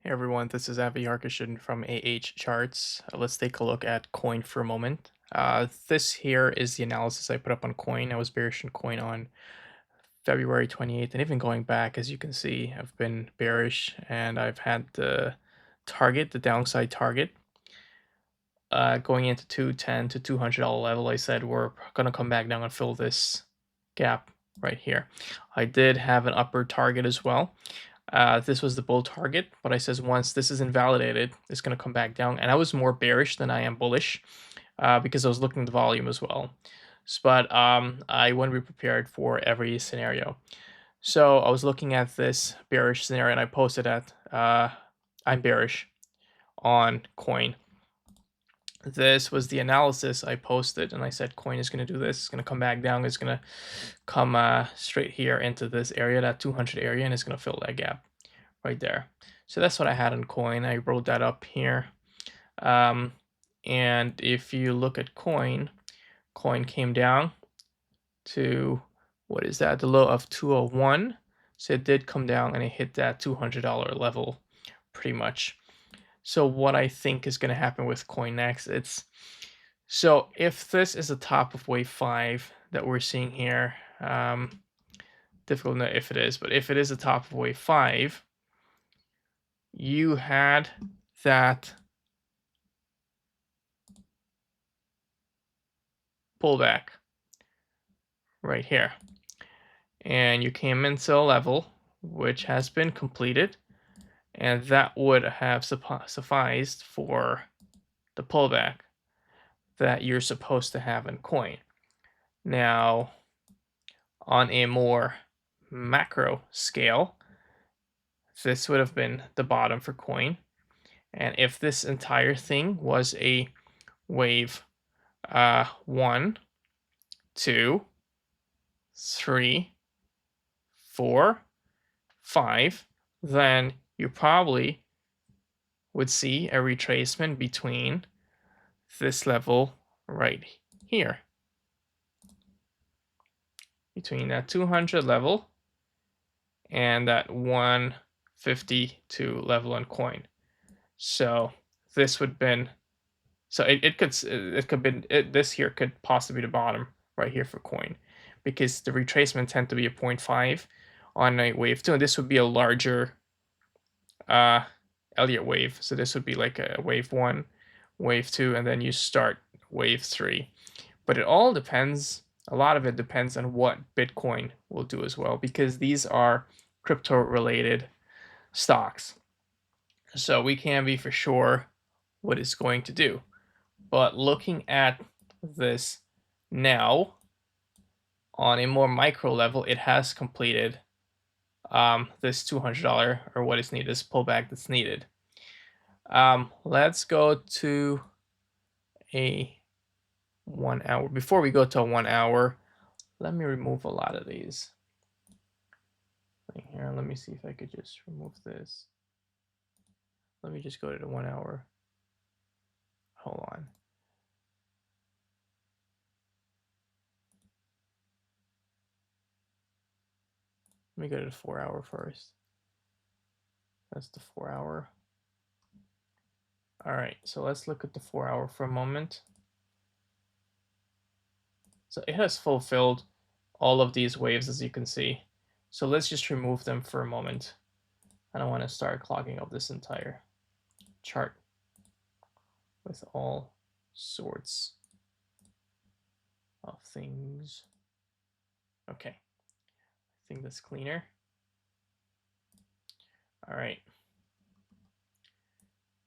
Hey everyone, this is Avi Harkishin from AH Charts. Let's take a look at Coin for a moment. This here is the analysis I put up on Coin. I was bearish in Coin on February 28th, and even going back, as you can see, I've been bearish and I've had the target, the downside target, going into 210 to $200 level. I said we're going to come back down and fill this gap right here. I did have an upper target as well. This was the bull target, but I says once this is invalidated, it's going to come back down. And I was more bearish than I am bullish because I was looking at the volume as well. But I want to be prepared for every scenario. So I was looking at this bearish scenario and I posted that I'm bearish on Coin. This was the analysis I posted, and I said Coin is going to do this. It's going to come back down. It's going to come straight here into this area, that 200 area, and it's going to fill that gap right there. So that's what I had on Coin. I wrote that up here. And if you look at Coin came down to, what is that? The low of 201. So it did come down and it hit that $200 level pretty much. So what I think is going to happen with Coin next, so if this is the top of wave 5 that we're seeing here, difficult to know if it is, but if it is the top of wave 5, you had that pullback right here, and you came into a level which has been completed, and that would have sufficed for the pullback that you're supposed to have in Coin. Now, on a more macro scale, this would have been the bottom for Coin. And if this entire thing was a wave 1, 2, 3, 4, 5, then you probably would see a retracement between this level right here, between that 200 level and that 152 level on Coin. So this would been, so it could been, this here could possibly be the bottom right here for Coin, because the retracement tend to be a 0.5 on a wave 2, and this would be a larger Elliott wave. So this would be like a wave 1, wave 2, and then you start wave 3. But it all depends, a lot of it depends on what Bitcoin will do as well, because these are crypto related stocks. So we can't be for sure what it's going to do. But looking at this now on a more micro level, it has completed this $200 or what is needed, this pullback that's needed. Let's go to a 1 hour. Before we go to a 1 hour, let me remove a lot of these. Right here, let me see if I could just remove this. Let me just go to the 1 hour. Hold on. Let me go to the 4 hour first. That's the 4 hour. All right, so let's look at the 4 hour for a moment. So it has fulfilled all of these waves, as you can see. So let's just remove them for a moment. I don't want to start clogging up this entire chart with all sorts of things. Okay, I think that's cleaner. All right.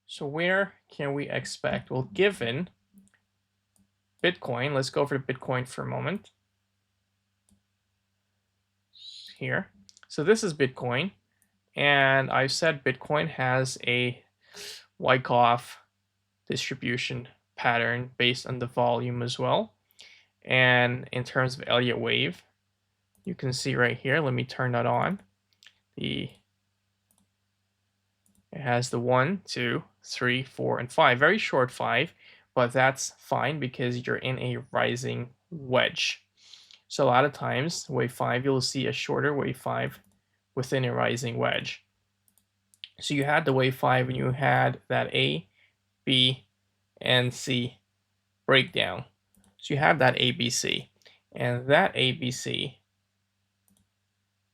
So where can we expect? Well, given Bitcoin, let's go over to Bitcoin for a moment. Here. So this is Bitcoin, and I've said Bitcoin has a Wyckoff distribution pattern based on the volume as well. And in terms of Elliott wave, you can see right here, let me turn that on. It has the 1, 2, 3, 4, and 5. Very short 5, but that's fine because you're in a rising wedge. So a lot of times, wave 5, you'll see a shorter wave 5 within a rising wedge. So you had the wave 5 and you had that A, B, and C breakdown. So you have that ABC, and that ABC,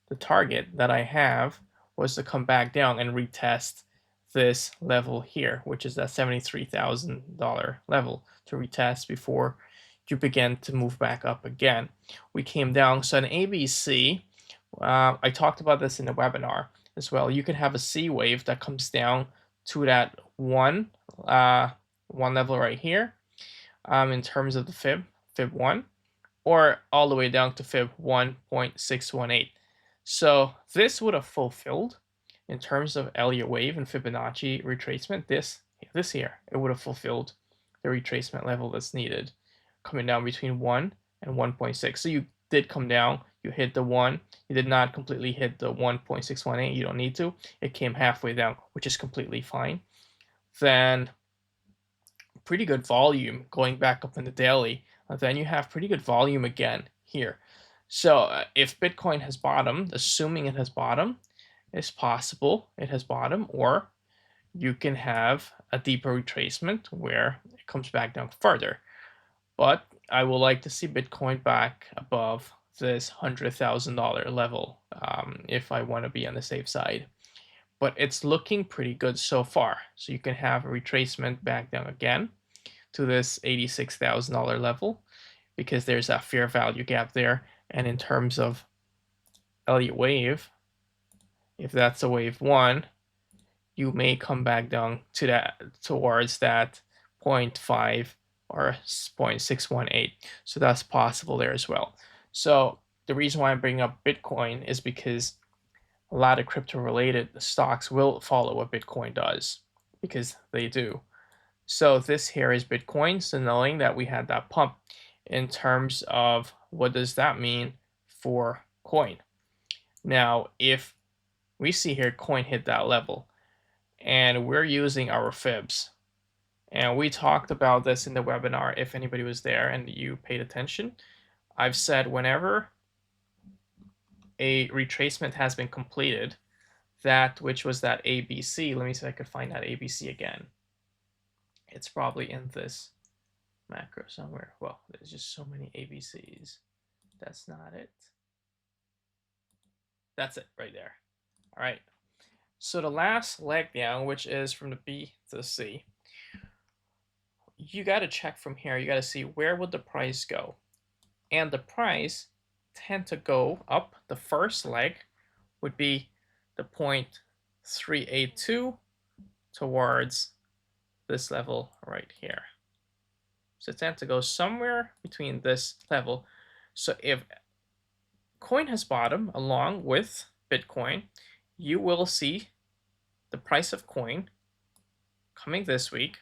the target that I have was to come back down and retest this level here, which is that $73,000 level, to retest before you begin to move back up again. We came down, so an ABC, I talked about this in the webinar as well. You can have a C wave that comes down to that one level right here, in terms of the fib 1, or all the way down to fib 1.618. So this would have fulfilled, in terms of Elliott wave and Fibonacci retracement, this here, it would have fulfilled the retracement level that's needed, coming down between 1 and 1.6. So you did come down, you hit the 1, you did not completely hit the 1.618, you don't need to. It came halfway down, which is completely fine. Then pretty good volume going back up in the daily. Then you have pretty good volume again here. So if Bitcoin has bottomed, assuming it has bottomed, it's possible it has bottomed, or you can have a deeper retracement where it comes back down further. But I would like to see Bitcoin back above this $100,000 level, if I want to be on the safe side. But it's looking pretty good so far. So you can have a retracement back down again to this $86,000 level, because there's that fair value gap there. And in terms of Elliott wave, if that's a wave 1, you may come back down to that, towards that 0.5 or 0.618. So that's possible there as well. So the reason why I'm bringing up Bitcoin is because a lot of crypto related stocks will follow what Bitcoin does, because they do. So this here is Bitcoin. So knowing that we had that pump, in terms of what does that mean for coin? Now, if we see here coin hit that level, and we're using our fibs, and we talked about this in the webinar, if anybody was there and you paid attention, I've said whenever a retracement has been completed, that which was that ABC, let me see if I could find that ABC again. It's probably in this macro somewhere. Well, there's just so many ABCs. That's not it. That's it right there. All right. So the last leg down, which is from the B to the C, you got to check from here. You got to see where would the price go. And the price tend to go up. The first leg would be the 0.382 towards this level right here. So it tends to go somewhere between this level. So if coin has bottomed along with Bitcoin, you will see the price of coin coming this week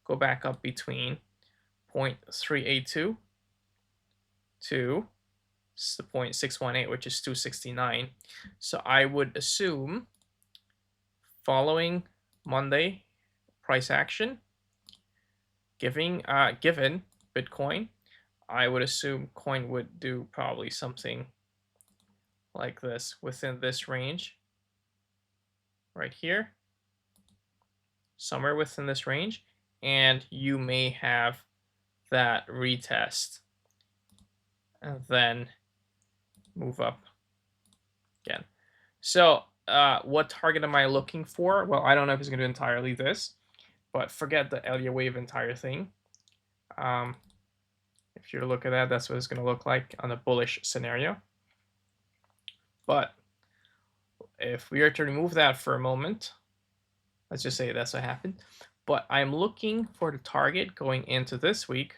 go back up between 0.382 to the 0.618, which is 269. So I would assume following Monday price action, given Bitcoin, I would assume coin would do probably something like this within this range right here, somewhere within this range, and you may have that retest and then move up again. So what target am I looking for? Well, I don't know if it's going to do entirely this, but forget the Elliott wave entire thing. If you look at that, that's what it's going to look like on a bullish scenario. But if we are to remove that for a moment, let's just say that's what happened. But I'm looking for the target going into this week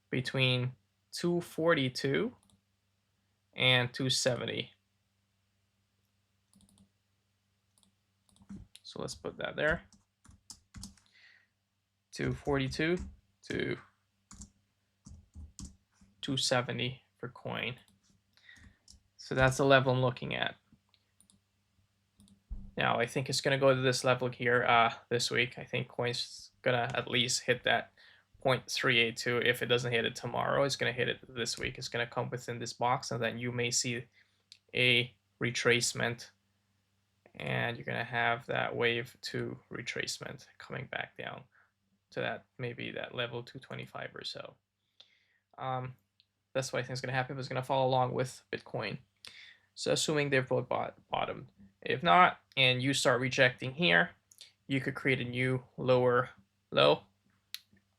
between 242 and 270. So let's put that there. 242 to 270 for coin. So that's the level I'm looking at. Now I think it's going to go to this level here this week. I think coin's going to at least hit that 0.382. If it doesn't hit it tomorrow, it's going to hit it this week. It's going to come within this box, and then you may see a retracement and you're gonna have that wave 2 retracement coming back down to that, maybe that level 225 or so. That's what I think is gonna happen. It's gonna follow along with Bitcoin. So assuming they've both bottomed. If not, and you start rejecting here, you could create a new lower low,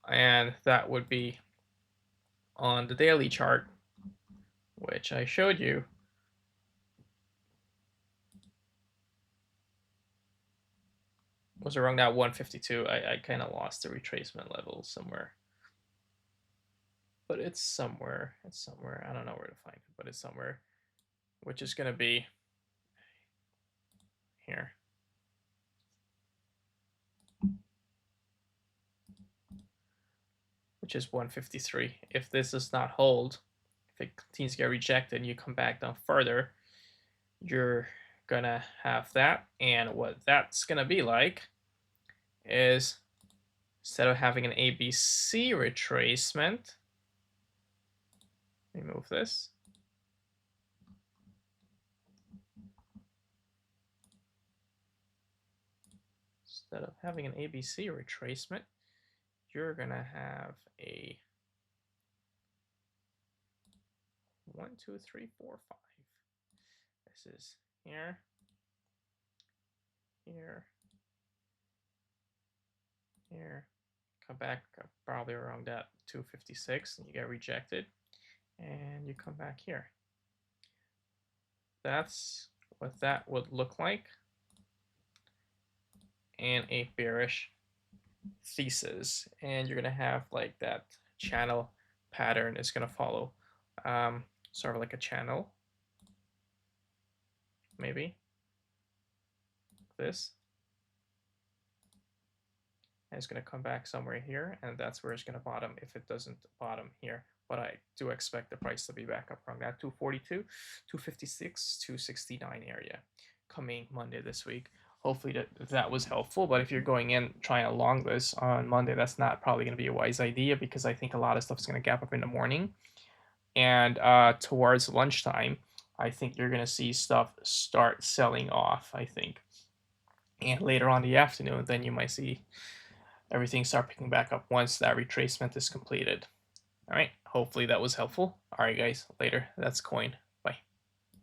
and that would be on the daily chart, which I showed you. Was around that 152. I kind of lost the retracement level somewhere. But it's somewhere. It's somewhere. I don't know where to find it, but it's somewhere. Which is going to be here. Which is 153. If this does not hold, if it continues to get rejected and you come back down further, you're gonna have that. And what that's gonna be like is, instead of having an ABC retracement, remove this. Instead of having an ABC retracement, you're gonna have a 1, 2, 3, 4, 5. This is here, here, here. Come back probably around that 256, and you get rejected, and you come back here. That's what that would look like in a bearish thesis, and you're gonna have like that channel pattern is gonna follow, sort of like a channel, maybe this, and it's gonna come back somewhere here, and that's where it's gonna bottom if it doesn't bottom here. But I do expect the price to be back up around that 242, 256, 269 area coming Monday this week. Hopefully that was helpful. But if you're going in trying to long this on Monday, that's not probably going to be a wise idea, because I think a lot of stuff is going to gap up in the morning. And towards lunchtime, I think you're going to see stuff start selling off, I think. And later on in the afternoon, then you might see everything start picking back up once that retracement is completed. All right, hopefully that was helpful. All right, guys, later. That's Coin.